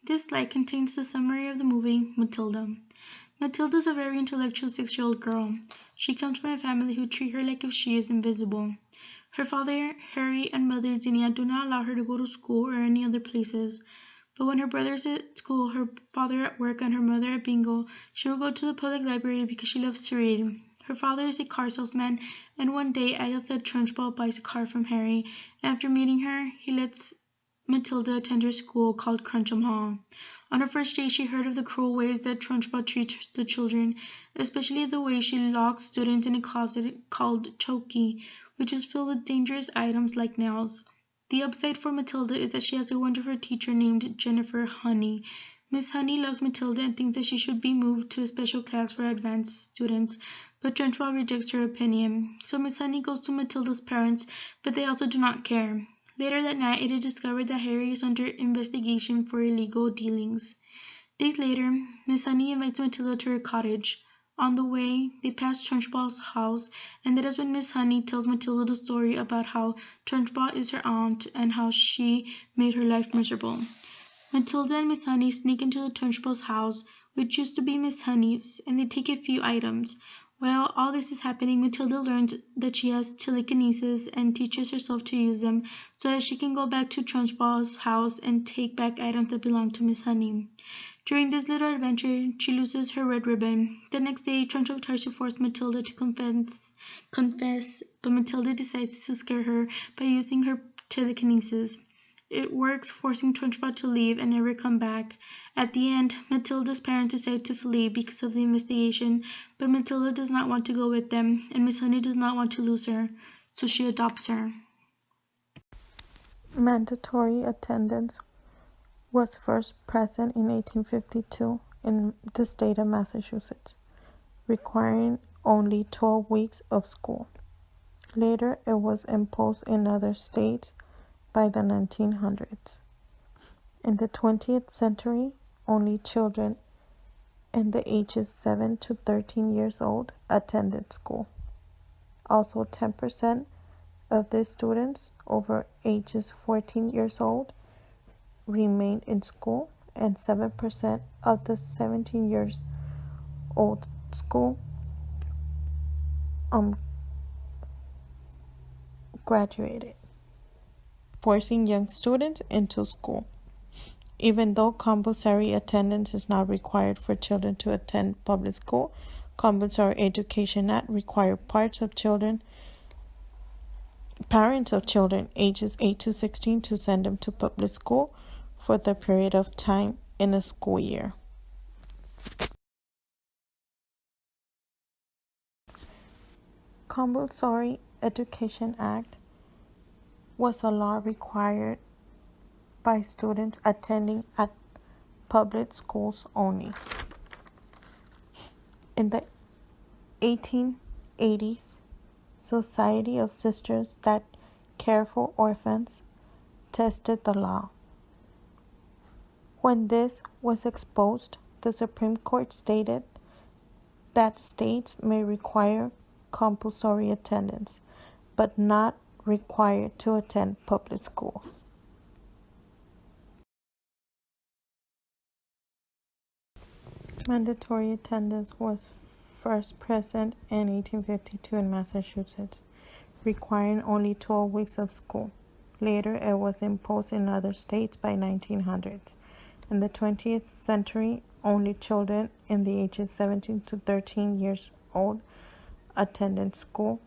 This slide contains the summary of the movie Matilda. Matilda is a very intellectual 6-year-old girl. She comes from a family who treat her like if she is invisible. Her father, Harry, and mother, Zinnia, do not allow her to go to school or any other places. But when her brother is at school, her father at work, and her mother at bingo, she will go to the public library because she loves to read. Her father is a car salesman, and one day Agatha Trunchbull buys a car from Harry. After meeting her, he lets Matilda attend her school called Cruncham Hall. On her first day, she heard of the cruel ways that Trunchbull treats the children, especially the way she locks students in a closet called Chokey, which is filled with dangerous items like nails. The upside for Matilda is that she has a wonderful teacher named Jennifer Honey. Miss Honey loves Matilda and thinks that she should be moved to a special class for advanced students, but Trunchbull rejects her opinion. So Miss Honey goes to Matilda's parents, but they also do not care. Later that night, it is discovered that Harry is under investigation for illegal dealings. Days later, Miss Honey invites Matilda to her cottage. On the way, they pass Trunchbull's house, and that is when Miss Honey tells Matilda the story about how Trunchbull is her aunt and how she made her life miserable. Matilda and Miss Honey sneak into the Trunchbull's house, which used to be Miss Honey's, and they take a few items. While all this is happening, Matilda learns that she has telekinesis and teaches herself to use them so that she can go back to Trunchbull's house and take back items that belong to Miss Honey. During this little adventure, she loses her red ribbon. The next day, Trunchbull tries to force Matilda to confess, but Matilda decides to scare her by using her telekinesis. It works, forcing Trunchbull to leave and never come back. At the end, Matilda's parents decide to flee because of the investigation, but Matilda does not want to go with them, and Miss Honey does not want to lose her, so she adopts her. Mandatory attendance was first present in 1852 in the state of Massachusetts, requiring only 12 weeks of school. Later, it was imposed in other states by the 1900s. In the 20th century, only children in the ages 7 to 13 years old attended school. Also, 10% of the students over ages 14 years old remained in school, and 7% of the 17 years old school graduated, forcing young students into school. Even though compulsory attendance is not required for children to attend public school, Compulsory Education Act requires parents of children ages 8 to 16 to send them to public school for the period of time in a school year. Compulsory Education Act was a law required by students attending at public schools only. In the 1880s, Society of Sisters that Care for Orphans tested the law. When this was exposed, the Supreme Court stated that states may require compulsory attendance, but not required to attend public schools. Mandatory attendance was first present in 1852 in Massachusetts, requiring only 12 weeks of school. Later, it was imposed in other states by 1900s. In the 20th century, only children in the ages 17 to 13 years old attended school.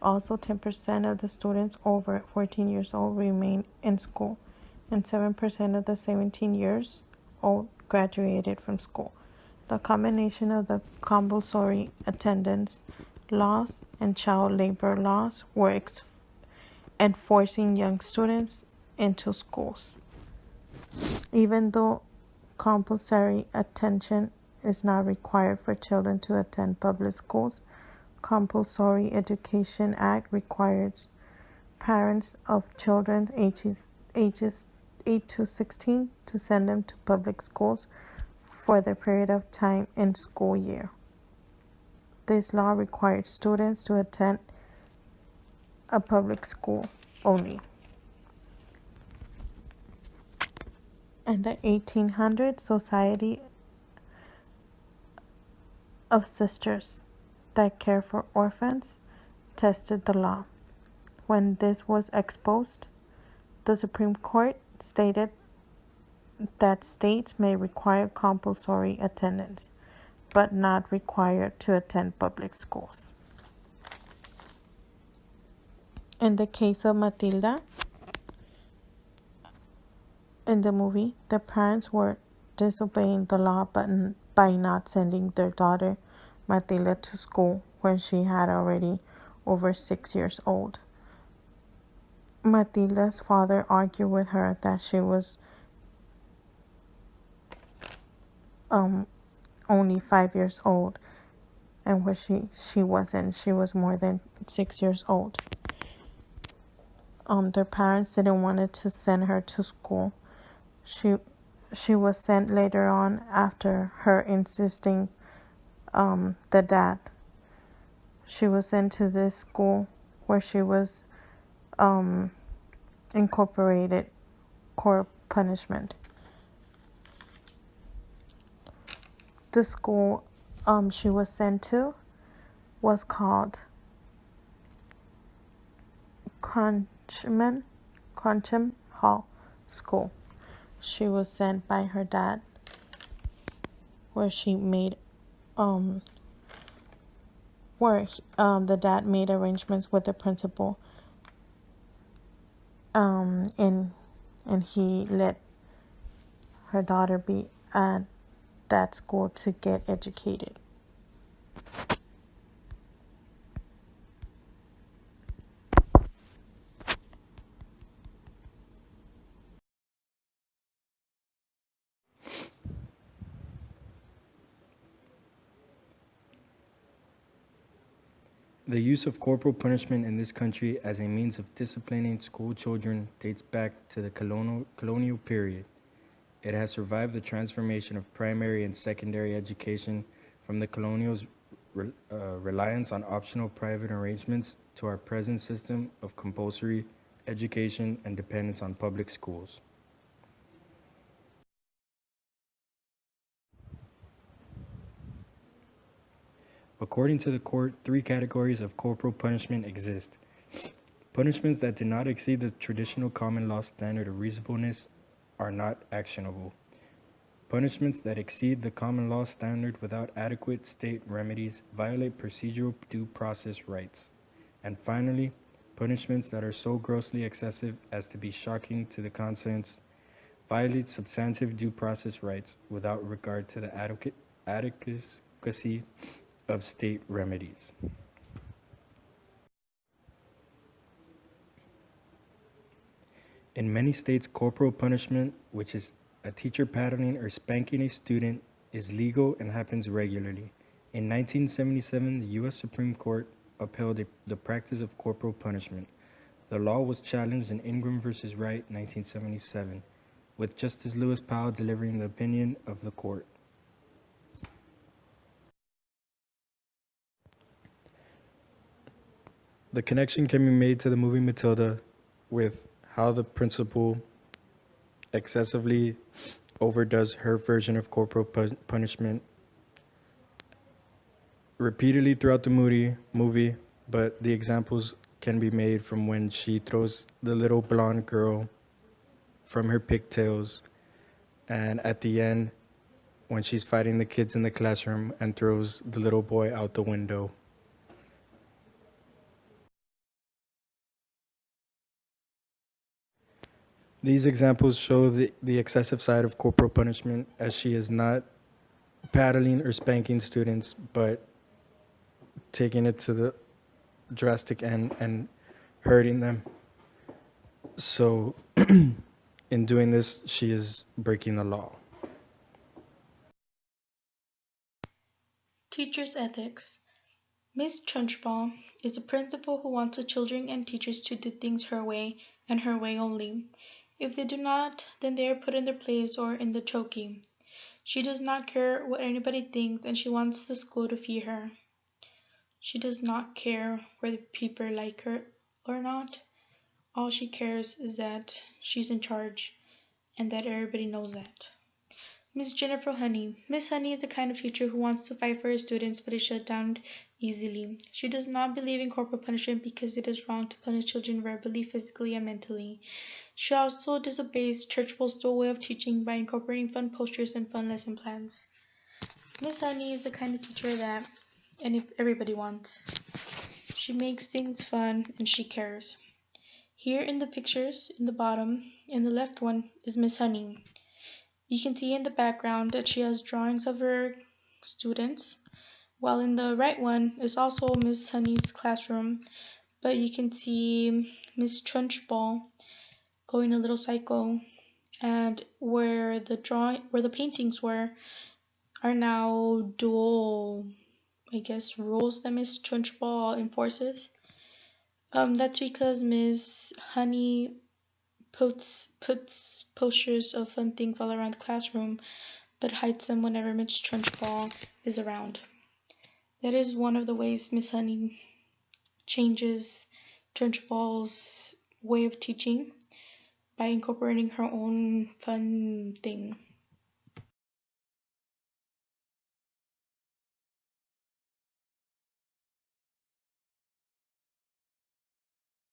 Also, 10% of the students over 14 years old remained in school, and 7% of the 17 years old graduated from school. The combination of the compulsory attendance laws and child labor laws were enforcing young students into schools. Even though compulsory attention is not required for children to attend public schools, Compulsory Education Act requires parents of children ages 8 to 16 to send them to public schools for the period of time in school year. This law required students to attend a public school only. In the 1800s, Society of Sisters that Care for Orphans tested the law. When this was exposed, the Supreme Court stated that states may require compulsory attendance, but not required to attend public schools. In the case of Matilda, in the movie, the parents were disobeying the law by not sending their daughter Matilda to school when she had already over 6 years old. Matilda's father argued with her that she was only 5 years old, and when she wasn't. She was more than 6 years old. Their parents didn't want to send her to school. She was sent later on after her insisting the dad. She was sent to this school where she was incorporated corporal punishment. The school she was sent to was called Cruncham Hall School. She was sent by her dad, where she made the dad made arrangements with the principal, and he let her daughter be at that school to get educated. The use of corporal punishment in this country as a means of disciplining school children dates back to the colonial period. It has survived the transformation of primary and secondary education from the colonials' reliance on optional private arrangements to our present system of compulsory education and dependence on public schools. According to the court, 3 categories of corporal punishment exist. Punishments that do not exceed the traditional common law standard of reasonableness are not actionable. Punishments that exceed the common law standard without adequate state remedies violate procedural due process rights. And finally, punishments that are so grossly excessive as to be shocking to the conscience violate substantive due process rights without regard to the adequacy of state remedies. In many states, corporal punishment, which is a teacher paddling or spanking a student, is legal and happens regularly. In 1977, the U.S. Supreme Court upheld the practice of corporal punishment. The law was challenged in Ingram v. Wright, 1977, with Justice Lewis Powell delivering the opinion of the court. The connection can be made to the movie Matilda with how the principal excessively overdoes her version of corporal punishment repeatedly throughout the movie, but the examples can be made from when she throws the little blonde girl from her pigtails, and at the end when she's fighting the kids in the classroom and throws the little boy out the window. These examples show the excessive side of corporal punishment, as she is not paddling or spanking students, but taking it to the drastic end and hurting them. So in doing this, she is breaking the law. Teachers' ethics. Miss Trunchbull is a principal who wants the children and teachers to do things her way and her way only. If they do not, then they are put in their place or in the chokey. She does not care what anybody thinks, and she wants the school to fear her. She does not care whether people like her or not. All she cares is that she's in charge, and that everybody knows that. Miss Jennifer Honey. Miss Honey is the kind of teacher who wants to fight for her students but is shut down easily. She does not believe in corporal punishment because it is wrong to punish children verbally, physically, and mentally. She also disobeys Church Postal way of teaching by incorporating fun posters and fun lesson plans. Miss Honey is the kind of teacher that everybody wants. She makes things fun and she cares. Here in the pictures, in the bottom, in the left one, is Miss Honey. You can see in the background that she has drawings of her students, while in the right one is also Miss Honey's classroom, but you can see Miss Trunchbull going a little psycho, and where the paintings were are now dual, I guess, rules that Miss Trunchbull enforces. That's because Miss Honey puts posters of fun things all around the classroom, but hides them whenever Miss Trunchbull is around. That is one of the ways Miss Honey changes Trunchbull's way of teaching by incorporating her own fun thing.